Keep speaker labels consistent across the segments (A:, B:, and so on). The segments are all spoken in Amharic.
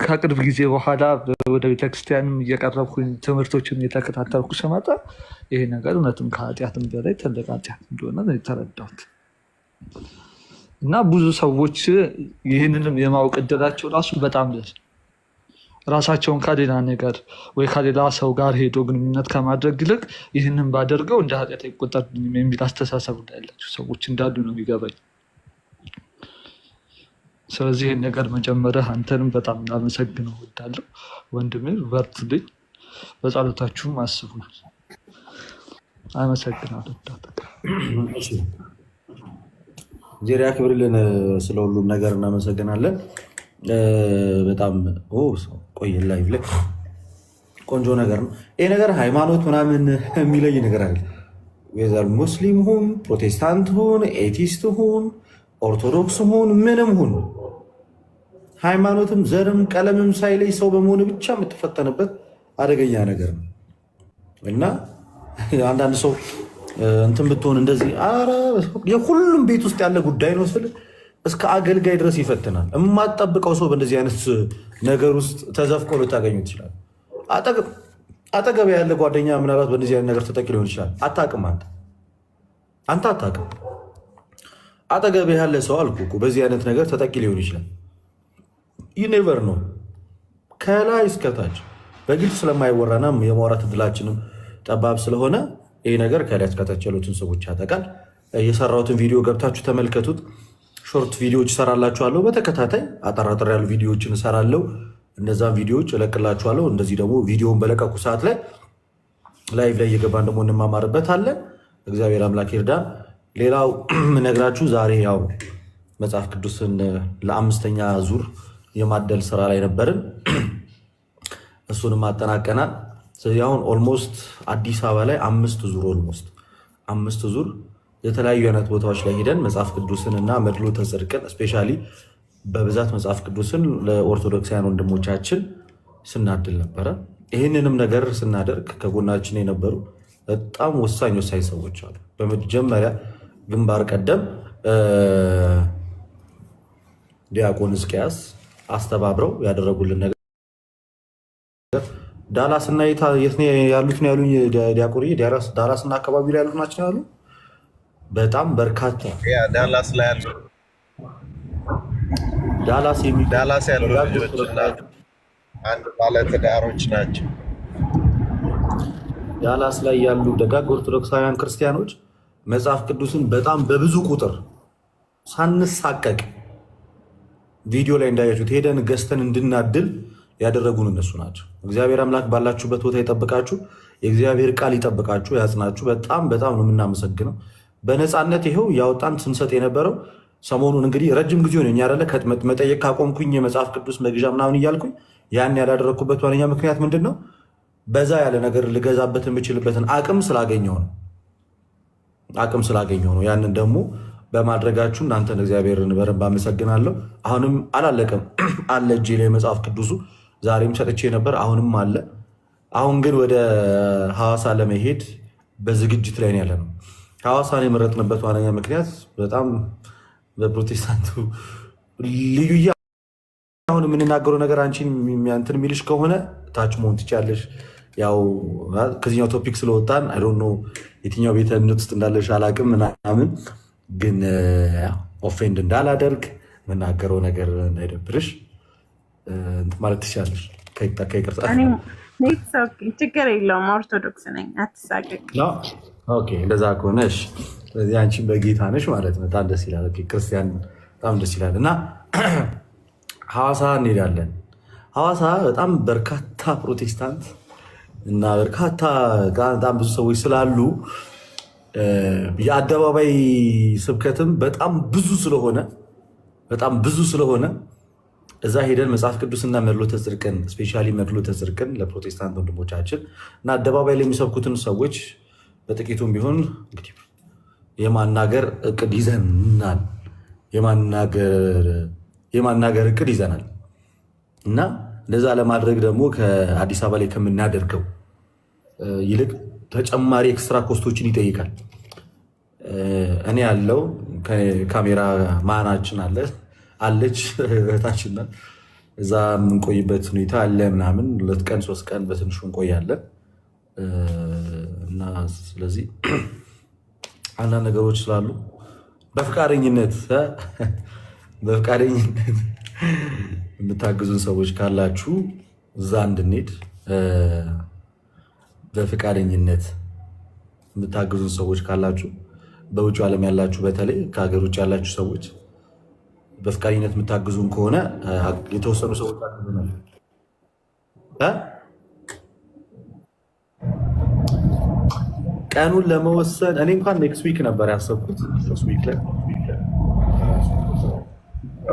A: ከቅርብ ጊዜ በኋላ ወደ ቤተክርስቲያንም እየቀረብኩኝ ትምህርቶችን እየተከታተልኩ ስመጣ ይሄ ነገር እውነትም ከኃጢአትም በላይ ትልቅ ኃጢአት እንደሆነ ነው የተረዳሁት። እና ብዙ ሰዎች ይህንንም የማወቅ እድላቸው ራሱ በጣም ራሳቸውን ከሌላ ነገር ወይ ከሌላ ሰው ጋር ሄዶ ግንኙነት ከማድረግ ይልቅ ይህንን ባደርገው እንደ ኃጢአት አይቆጠርብኝም የሚል አስተሳሰብ ያላቸው ሰዎች እንዳሉ ነው የሚገባኝ። ስለዚህ ይህን ነገር መጀመሪያ አንተንም በጣም ላመሰግነው እወዳለሁ ወንድሜ። በርቱልኝ፣ በጸሎታችሁም አስቡኝ። አመሰግናለሁ።
B: ዜሪያ ክብርልን። ስለ ሁሉም ነገር እናመሰግናለን። በጣም ቆይ ላይቭ ላይ ቆንጆ ነገር ነው ይሄ ነገር። ሃይማኖት ምናምን የሚለይ ነገር አለ። ወይዘር ሙስሊም ሁን፣ ፕሮቴስታንት ሁን፣ ኤቲስት ሁን፣ ኦርቶዶክስ ሁን፣ ምንም ሁን ሃይማኖትም ዘርም ቀለምም ሳይለይ ሰው በመሆን ብቻ የምትፈተንበት አደገኛ ነገር ነው እና አንዳንድ ሰው እንትን ብትሆን እንደዚህ የሁሉም ቤት ውስጥ ያለ ጉዳይ ነው ስል እስከ አገልጋይ ድረስ ይፈትናል። የማትጠብቀው ሰው በእንደዚህ አይነት ነገር ውስጥ ተዘፍቆ ልታገኙ ትችላል። አጠገብ ያለ ጓደኛ ምናልባት በእንደዚህ አይነት ነገር ተጠቂ ሊሆን ይችላል። አታውቅም፣ አንተ አታውቅም። አጠገብ ያለ ሰው አልኩ በዚህ አይነት ነገር ተጠቂ ሊሆን ይችላል። ዩኔቨር ነው ከላይ እስከታች በግልጽ ስለማይወራና የማውራት እድላችንም ጠባብ ስለሆነ ይህ ነገር ከላይ እስከታች ያሉትን ሰዎች ያጠቃል። የሰራሁትን ቪዲዮ ገብታችሁ ተመልከቱት። ሾርት ቪዲዮዎች እሰራላችኋለሁ። በተከታታይ አጠራጠር ያሉ ቪዲዮዎችን እሰራለሁ። እነዛን ቪዲዮዎች እለቅላችኋለሁ። እንደዚህ ደግሞ ቪዲዮን በለቀቁ ሰዓት ላይ ላይቭ ላይ እየገባን ደግሞ እንማማርበታለን። እግዚአብሔር አምላክ ይርዳን። ሌላው ነግራችሁ ዛሬ ያው መጽሐፍ ቅዱስን ለአምስተኛ ዙር የማደል ስራ ላይ ነበርን። እሱንም አጠናቀናል። ስለዚህ አሁን ኦልሞስት አዲስ አበባ ላይ አምስት ዙር የተለያዩ አይነት ቦታዎች ላይ ሄደን መጽሐፍ ቅዱስን እና መድሎተ ጽድቅን ስፔሻሊ በብዛት መጽሐፍ ቅዱስን ለኦርቶዶክሳውያን ወንድሞቻችን ስናድል ነበረ። ይህንንም ነገር ስናደርግ ከጎናችን የነበሩ በጣም ወሳኝ ሰዎች አሉ። በመጀመሪያ ግንባር ቀደም ዲያቆን ሕዝቅያስ አስተባብረው ያደረጉልን ነገር ዳላስ እና የት ያሉት ነው ያሉኝ። ዲያቆንዬ ዳላስ እና አካባቢ ላይ ያሉት ናቸው ያሉ በጣም በርካታ
C: ዳላስ ላይ ያሉ
B: ዳላስ
C: ያሉ አንድ ባለትዳሮች ናቸው።
B: ዳላስ ላይ ያሉ ደጋግ ኦርቶዶክሳውያን ክርስቲያኖች መጽሐፍ ቅዱስን በጣም በብዙ ቁጥር ሳንሳቀቅ ቪዲዮ ላይ እንዳያችሁት ሄደን ገዝተን እንድናድል ያደረጉን እነሱ ናቸው። እግዚአብሔር አምላክ ባላችሁበት ቦታ ይጠብቃችሁ። የእግዚአብሔር ቃል ይጠብቃችሁ፣ ያጽናችሁ። በጣም ነው የምናመሰግነው። በነፃነት ይኸው ያወጣን ስንሰጥ የነበረው ሰሞኑን እንግዲህ ረጅም ጊዜ ሆነ ያለ መጠየቅ ካቆምኩኝ የመጽሐፍ ቅዱስ መግዣ ምናምን እያልኩኝ ያን ያላደረግኩበት ዋነኛ ምክንያት ምንድን ነው? በዛ ያለ ነገር ልገዛበት የምችልበትን አቅም ስላገኘው ነው። ያንን ደግሞ በማድረጋችሁ እናንተን እግዚአብሔርን በረንብ አመሰግናለሁ። አሁንም አላለቀም አለ እጄ ላይ መጽሐፍ ቅዱሱ ዛሬም ሰጥቼ ነበር፣ አሁንም አለ። አሁን ግን ወደ ሐዋሳ ለመሄድ በዝግጅት ላይ ያለ ነው። ሐዋሳን የመረጥንበት ዋነኛ ምክንያት በጣም በፕሮቴስታንቱ ልዩያ አሁን የምንናገረው ነገር አንቺን እንትን የሚልሽ ከሆነ ታች መሆን ትችያለሽ። ያው ከዚህኛው ቶፒክ ስለወጣን አይ ዶንት ኖ የትኛው ቤተ እምነት ውስጥ እንዳለሽ አላቅም ምናምን፣ ግን ኦፌንድ እንዳላደርግ የምናገረው ነገር እንዳይደብርሽ እንትን ማለት ትችያለሽ። ከይቅርታ
D: ችግር የለውም። ኦርቶዶክስ ነኝ፣ አትሳቀቅ።
B: እንደዛ ከሆነ ስለዚህ አንቺ በጌታ ነሽ ማለት ነው። በጣም ደስ ይላል። ክርስቲያን በጣም ደስ ይላል። እና ሐዋሳ እንሄዳለን። ሐዋሳ በጣም በርካታ ፕሮቴስታንት እና በጣም ብዙ ሰዎች ስላሉ የአደባባይ ስብከትም በጣም ብዙ ስለሆነ እዛ ሄደን መጽሐፍ ቅዱስና መድሎተ ጽድቅን ስፔሻሊ መድሎተ ጽድቅን ለፕሮቴስታንት ወንድሞቻችን እና አደባባይ ላይ የሚሰብኩትን ሰዎች በጥቂቱም ቢሆን እንግዲህ የማናገር እቅድ ይዘናል። የማናገር እቅድ ይዘናል እና እንደዛ ለማድረግ ደግሞ ከአዲስ አበባ ላይ ከምናደርገው ይልቅ ተጨማሪ ኤክስትራ ኮስቶችን ይጠይቃል። እኔ ያለው ካሜራ ማናችን አለች እህታችን እዛ የምንቆይበት ሁኔታ አለ ምናምን 2 ቀን 3 ቀን በትንሹ እንቆያለን እና ስለዚህ አንዳንድ ነገሮች ስላሉ በፍቃደኝነት የምታግዙን ሰዎች ካላችሁ እዛ እንድንሄድ በፍቃደኝነት የምታግዙን ሰዎች ካላችሁ በውጭ ዓለም ያላችሁ በተለይ ከሀገር ውጭ ያላችሁ ሰዎች በፍቃደኝነት የምታግዙን ከሆነ የተወሰኑ ሰዎች ቀኑን ለመወሰን እኔ እንኳን ኔክስት ዊክ ነበር ያሰብኩት። ዊክ ላይ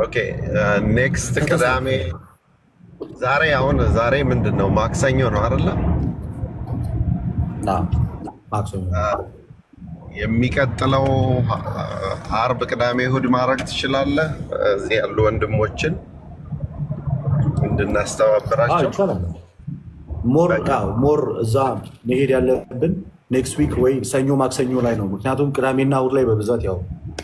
C: ኦኬ፣ ኔክስት ቅዳሜ ዛሬ ምንድን ነው? ማክሰኞ ነው አይደለ?
B: ማክሰኞ።
C: የሚቀጥለው አርብ፣ ቅዳሜ፣ እሑድ ማድረግ ትችላለህ። እዚህ ያሉ ወንድሞችን እንድናስተባብራቸው
B: ይቻላል። ሞር እዛ መሄድ ያለብን ኔክስት ዊክ ወይ ሰኞ ማክሰኞ ላይ ነው። ምክንያቱም ቅዳሜና እሑድ ላይ በብዛት ያው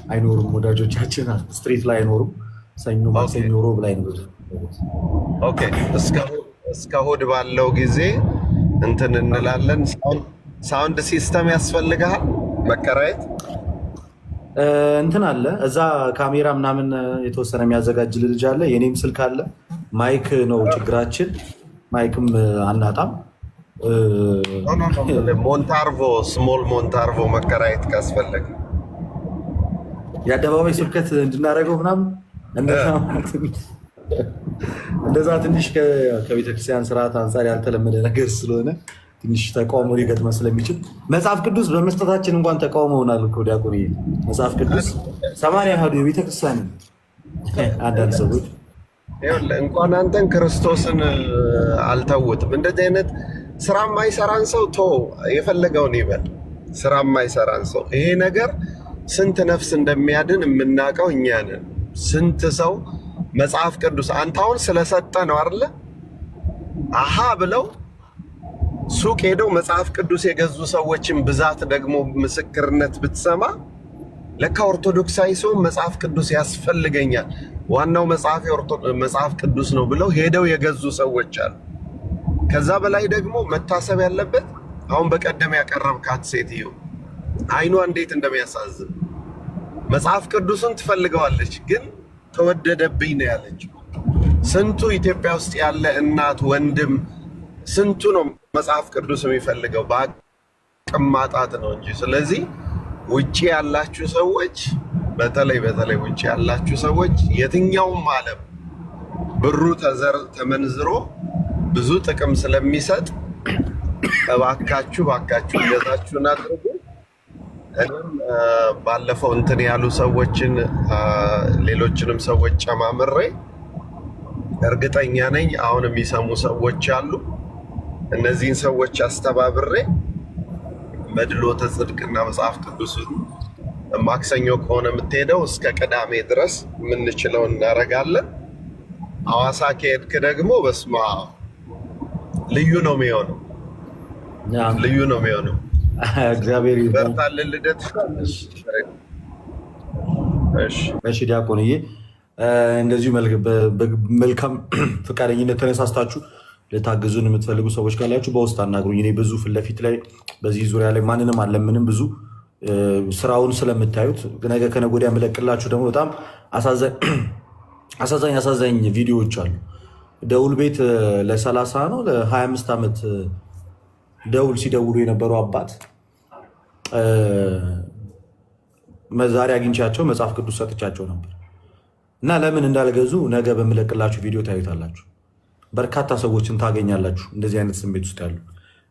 B: አይኖሩም ወዳጆቻችን፣ ስትሪት ላይ አይኖሩም። ሰኞ ማክሰኞ ሮብ ላይ ነው።
C: ኦኬ፣ እስከ እሑድ ባለው ጊዜ እንትን እንላለን። ሳውንድ ሲስተም ያስፈልግሃል መከራየት
B: እንትን አለ እዛ ካሜራ ምናምን የተወሰነ የሚያዘጋጅ ልጅ አለ። የኔም ስልክ አለ። ማይክ ነው ችግራችን። ማይክም አናጣም።
C: ሞንታርቮ ስሞል ሞንታርቮ መከራየት ካስፈለገ
B: የአደባባይ ስብከት እንድናደርገው ምናምን እንደዛ ትንሽ ከቤተክርስቲያን ስርዓት አንጻር ያልተለመደ ነገር ስለሆነ ትንሽ ተቃውሞ ሊገጥመ ስለሚችል መጽሐፍ ቅዱስ በመስጠታችን እንኳን ተቃውመውናል እኮ ዲያቆን። መጽሐፍ ቅዱስ 80 ያህሉ የቤተክርስቲያን አንዳንድ ሰዎች
C: እንኳን አንተን ክርስቶስን አልተውትም። እንደዚህ አይነት ስራ የማይሰራን ሰው የፈለገውን ይበል። ስራ የማይሰራን ሰው ይሄ ነገር ስንት ነፍስ እንደሚያድን የምናውቀው እኛ ነን። ስንት ሰው መጽሐፍ ቅዱስ አንተ አሁን ስለሰጠ ነው አይደለ? አሃ ብለው ሱቅ ሄደው መጽሐፍ ቅዱስ የገዙ ሰዎችን ብዛት ደግሞ ምስክርነት ብትሰማ ለካ ኦርቶዶክሳዊ ሰው መጽሐፍ ቅዱስ ያስፈልገኛል፣ ዋናው መጽሐፍ ቅዱስ ነው ብለው ሄደው የገዙ ሰዎች አሉ። ከዛ በላይ ደግሞ መታሰብ ያለበት አሁን በቀደም ያቀረብካት ሴትዮ አይኗ እንዴት እንደሚያሳዝን መጽሐፍ ቅዱስን ትፈልገዋለች፣ ግን ተወደደብኝ ነው ያለችው። ስንቱ ኢትዮጵያ ውስጥ ያለ እናት ወንድም ስንቱ ነው መጽሐፍ ቅዱስ የሚፈልገው? በአቅም ማጣት ነው እንጂ። ስለዚህ ውጪ ያላችሁ ሰዎች በተለይ ውጪ ያላችሁ ሰዎች የትኛውም ዓለም ብሩ ተመንዝሮ ብዙ ጥቅም ስለሚሰጥ እባካችሁ እገዛችሁን አድርጉ። እኔም ባለፈው እንትን ያሉ ሰዎችን ሌሎችንም ሰዎች ጨማምሬ እርግጠኛ ነኝ አሁን የሚሰሙ ሰዎች አሉ። እነዚህን ሰዎች አስተባብሬ መድሎተ ጽድቅና መጽሐፍ ቅዱስን ማክሰኞ ከሆነ የምትሄደው እስከ ቅዳሜ ድረስ የምንችለው እናደርጋለን። ሐዋሳ ከሄድክ ደግሞ በስማ ልዩ ነው የሚሆነው።
B: እግዚአብሔር
C: በርታልን። ልደት
B: እሺ ዲያቆንዬ፣ እንደዚሁ መልካም ፈቃደኝነት ተነሳስታችሁ ልታግዙን የምትፈልጉ ሰዎች ካላችሁ በውስጥ አናግሩኝ። እኔ ብዙ ፊት ለፊት ላይ በዚህ ዙሪያ ላይ ማንንም አለምንም ብዙ ስራውን ስለምታዩት ነገ ከነገ ወዲያ የምለቅላችሁ ደግሞ በጣም አሳዛኝ ቪዲዮዎች አሉ። ደውል ቤት ለ30 ነው ለ25 ዓመት ደውል ሲደውሉ የነበሩ አባት ዛሬ አግኝቻቸው መጽሐፍ ቅዱስ ሰጥቻቸው ነበር እና ለምን እንዳልገዙ ነገ በምለቅላችሁ ቪዲዮ ታዩታላችሁ። በርካታ ሰዎችን ታገኛላችሁ እንደዚህ አይነት ስሜት ውስጥ ያሉ።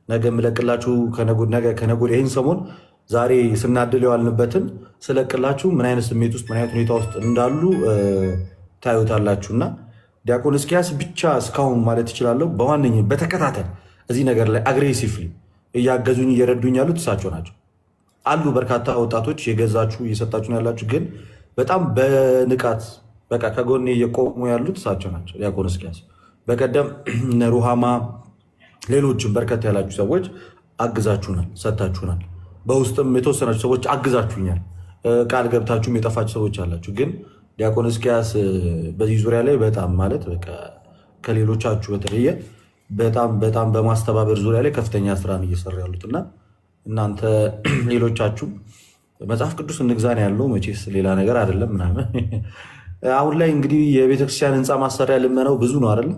B: ነገ የምለቅላችሁ ነገ ከነገ ወዲያ ይህን ሰሞን ዛሬ ስናድል የዋልንበትን ስለቅላችሁ ምን አይነት ስሜት ውስጥ ምን አይነት ሁኔታ ውስጥ እንዳሉ ታዩታላችሁ። እና ዲያቆን እስኪያስ ብቻ እስካሁን ማለት ይችላለሁ በዋነኝነት በተከታተል እዚህ ነገር ላይ አግሬሲቭሊ እያገዙኝ እየረዱኝ ያሉት እሳቸው ናቸው። አሉ በርካታ ወጣቶች የገዛችሁ እየሰጣችሁ ያላችሁ፣ ግን በጣም በንቃት በቃ ከጎኔ እየቆሙ ያሉት እሳቸው ናቸው። ዲያቆን እስኪያስ በቀደም ሩሃማ ሌሎችም በርከት ያላችሁ ሰዎች አግዛችሁናል፣ ሰጥታችሁናል። በውስጥም የተወሰናችሁ ሰዎች አግዛችሁኛል። ቃል ገብታችሁም የጠፋችሁ ሰዎች አላችሁ። ግን ዲያቆን እስኪያስ በዚህ ዙሪያ ላይ በጣም ማለት በቃ ከሌሎቻችሁ በተለየ በጣም በማስተባበር ዙሪያ ላይ ከፍተኛ ስራን እየሰሩ ያሉትና እናንተ ሌሎቻችሁ መጽሐፍ ቅዱስ እንግዛን ያለው መቼስ ሌላ ነገር አይደለም ምናምን። አሁን ላይ እንግዲህ የቤተክርስቲያን ህንፃ ማሰሪያ ልመናው ብዙ ነው አይደል?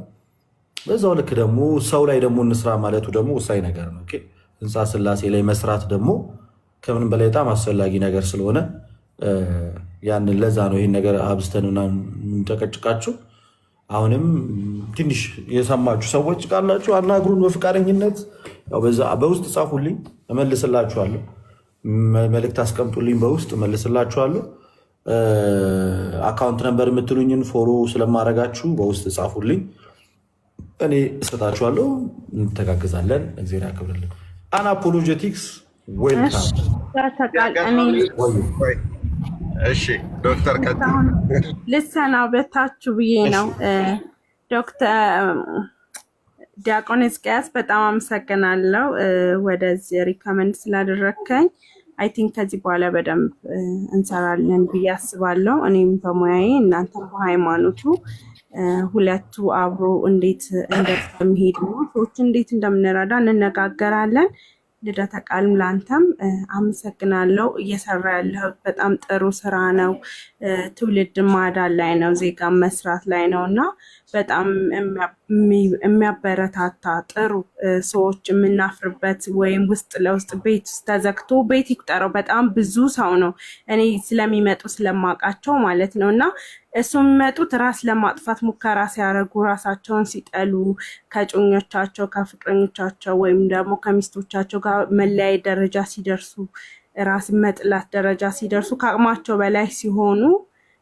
B: በዛው ልክ ደግሞ ሰው ላይ ደግሞ እንስራ ማለቱ ደግሞ ወሳኝ ነገር ነው። ህንፃ ስላሴ ላይ መስራት ደግሞ ከምን በላይ በጣም አስፈላጊ ነገር ስለሆነ ያንን ለዛ ነው ይህን ነገር አብዝተን የምንጨቀጭቃችሁ። አሁንም ትንሽ የሰማችሁ ሰዎች ካላችሁ አናግሩን በፍቃደኝነት በውስጥ ጻፉልኝ፣ እመልስላችኋለሁ። መልእክት አስቀምጡልኝ፣ በውስጥ እመልስላችኋለሁ። አካውንት ነምበር የምትሉኝን ፎሎ ስለማድረጋችሁ በውስጥ ጻፉልኝ፣ እኔ እሰጣችኋለሁ። እንተጋግዛለን። እግዚአብሔር ያክብርልን። አናፖሎጀቲክስ ዌልካም።
C: እሺ ዶክተር
D: ልሰናበታችሁ ብዬ ነው። ዶክተር ዲያቆን ሕዝቅያስ በጣም አመሰግናለሁ ወደዚህ ሪከመንድ ስላደረግከኝ። አይ ቲንክ ከዚህ በኋላ በደንብ እንሰራለን ብዬ አስባለሁ። እኔም በሙያዬ እናንተም በሃይማኖቱ ሁለቱ አብሮ እንዴት እንደሚሄዱ ሰዎች እንዴት እንደምንረዳ እንነጋገራለን። ልደተ ቃልም ለአንተም አመሰግናለሁ። እየሰራ ያለው በጣም ጥሩ ስራ ነው። ትውልድ ማዳን ላይ ነው፣ ዜጋ መስራት ላይ ነው እና በጣም የሚያበረታታ ጥሩ ሰዎች የምናፍርበት ወይም ውስጥ ለውስጥ ቤት ውስጥ ተዘግቶ ቤት ይቁጠረው በጣም ብዙ ሰው ነው እኔ ስለሚመጡ ስለማውቃቸው ማለት ነው። እና እሱ የሚመጡት ራስ ለማጥፋት ሙከራ ሲያደርጉ ራሳቸውን ሲጠሉ ከጮኞቻቸው ከፍቅረኞቻቸው ወይም ደግሞ ከሚስቶቻቸው ጋር መለያየት ደረጃ ሲደርሱ ራስ መጥላት ደረጃ ሲደርሱ ከአቅማቸው በላይ ሲሆኑ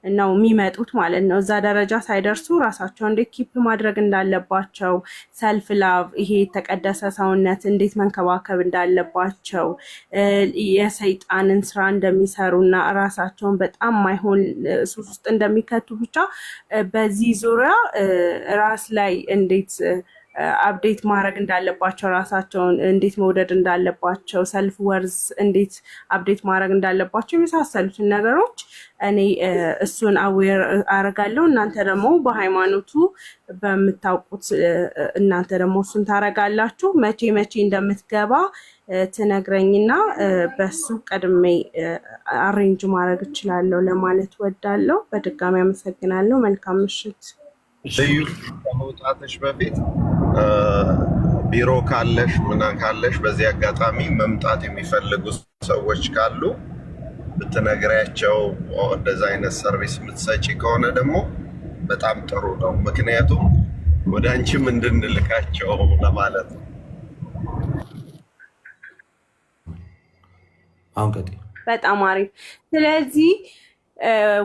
D: ነው የሚመጡት ማለት ነው። እዛ ደረጃ ሳይደርሱ ራሳቸው እንዴት ኪፕ ማድረግ እንዳለባቸው፣ ሰልፍ ላቭ ይሄ የተቀደሰ ሰውነት እንዴት መንከባከብ እንዳለባቸው፣ የሰይጣንን ስራ እንደሚሰሩና ራሳቸውን በጣም ማይሆን ሱስ ውስጥ እንደሚከቱ ብቻ በዚህ ዙሪያ ራስ ላይ እንዴት አፕዴት ማድረግ እንዳለባቸው፣ ራሳቸውን እንዴት መውደድ እንዳለባቸው፣ ሰልፍ ወርዝ እንዴት አፕዴት ማድረግ እንዳለባቸው የመሳሰሉትን ነገሮች እኔ እሱን አዌር አረጋለሁ። እናንተ ደግሞ በሃይማኖቱ በምታውቁት እናንተ ደግሞ እሱን ታረጋላችሁ። መቼ እንደምትገባ ትነግረኝና በሱ ቀድሜ አሬንጅ ማድረግ እችላለሁ ለማለት ወዳለሁ። በድጋሚ አመሰግናለሁ። መልካም ምሽት።
C: ልዩ ከመውጣትሽ በፊት ቢሮ ካለሽ ካለሽ በዚህ አጋጣሚ መምጣት የሚፈልጉ ሰዎች ካሉ ብትነግሪያቸው፣ እንደዛ አይነት ሰርቪስ የምትሰጪ ከሆነ ደግሞ በጣም ጥሩ ነው። ምክንያቱም ወደ አንቺም እንድንልካቸው ለማለት ነው።
D: በጣም አሪፍ። ስለዚህ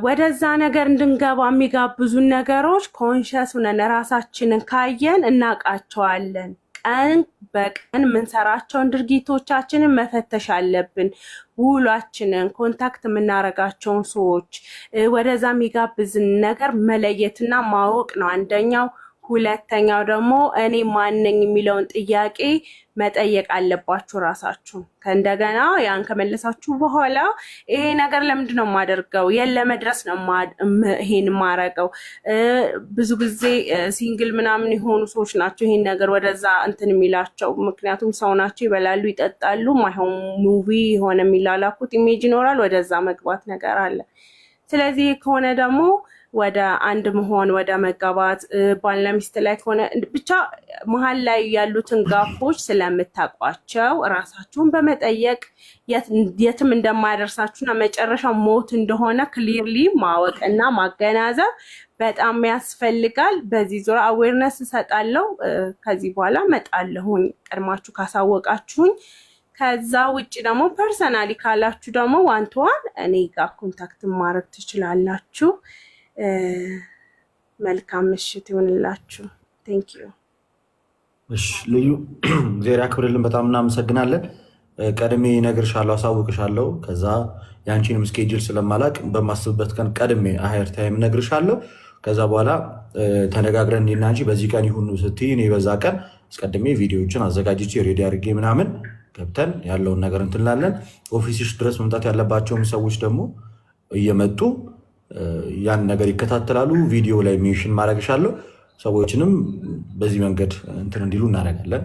D: ወደዛ ነገር እንድንገባ የሚጋብዙን ነገሮች ኮንሸስ ሆነን ራሳችንን ካየን እናውቃቸዋለን። ቀን በቀን የምንሰራቸውን ድርጊቶቻችንን መፈተሽ አለብን። ውሏችንን፣ ኮንታክት የምናደርጋቸውን ሰዎች፣ ወደዛ የሚጋብዝን ነገር መለየትና ማወቅ ነው አንደኛው። ሁለተኛው ደግሞ እኔ ማነኝ የሚለውን ጥያቄ መጠየቅ አለባችሁ ራሳችሁ። ከእንደገና ያን ከመለሳችሁ በኋላ ይሄ ነገር ለምንድን ነው የማደርገው? የት ለመድረስ ነው ይሄን የማረገው? ብዙ ጊዜ ሲንግል ምናምን የሆኑ ሰዎች ናቸው ይሄን ነገር ወደዛ እንትን የሚላቸው። ምክንያቱም ሰው ናቸው፣ ይበላሉ፣ ይጠጣሉ። ማይሆን ሙቪ የሆነ የሚላላኩት ኢሜጅ ይኖራል። ወደዛ መግባት ነገር አለ። ስለዚህ ከሆነ ደግሞ ወደ አንድ መሆን ወደ መጋባት ባልና ሚስት ላይ ከሆነ ብቻ መሀል ላይ ያሉትን ጋፎች ስለምታውቋቸው ራሳችሁን በመጠየቅ የትም እንደማያደርሳችሁና መጨረሻ ሞት እንደሆነ ክሊርሊ ማወቅና ማገናዘብ በጣም ያስፈልጋል። በዚህ ዙሪያ አዌርነስ እሰጣለሁ። ከዚህ በኋላ እመጣለሁኝ ቀድማችሁ ካሳወቃችሁኝ። ከዛ ውጭ ደግሞ ፐርሰናሊ ካላችሁ ደግሞ ዋን ቱ ዋን እኔ ጋር ኮንታክት ማድረግ ትችላላችሁ። መልካም ምሽት ይሁንላችሁ። ቴንክ ዩ።
B: እሺ ልዩ እግዚአብሔር ያክብርልን። በጣም እናመሰግናለን። ቀድሜ እነግርሻለሁ፣ አሳውቅሻለሁ። ከዛ የአንቺንም ስኬጁል ስለማላቅ በማስብበት ቀን ቀድሜ አሄር ታይም እነግርሻለሁ። ከዛ በኋላ ተነጋግረን እኔና አንቺ በዚህ ቀን ይሁን ስትይ እኔ በዛ ቀን አስቀድሜ ቪዲዮዎችን አዘጋጅቼ ሬዲ አድርጌ ምናምን ገብተን ያለውን ነገር እንትላለን። ኦፊስሽ ድረስ መምጣት ያለባቸውም ሰዎች ደግሞ እየመጡ ያን ነገር ይከታተላሉ። ቪዲዮ ላይ ሜንሽን ማድረግሻለሁ። ሰዎችንም በዚህ መንገድ እንትን እንዲሉ እናደርጋለን።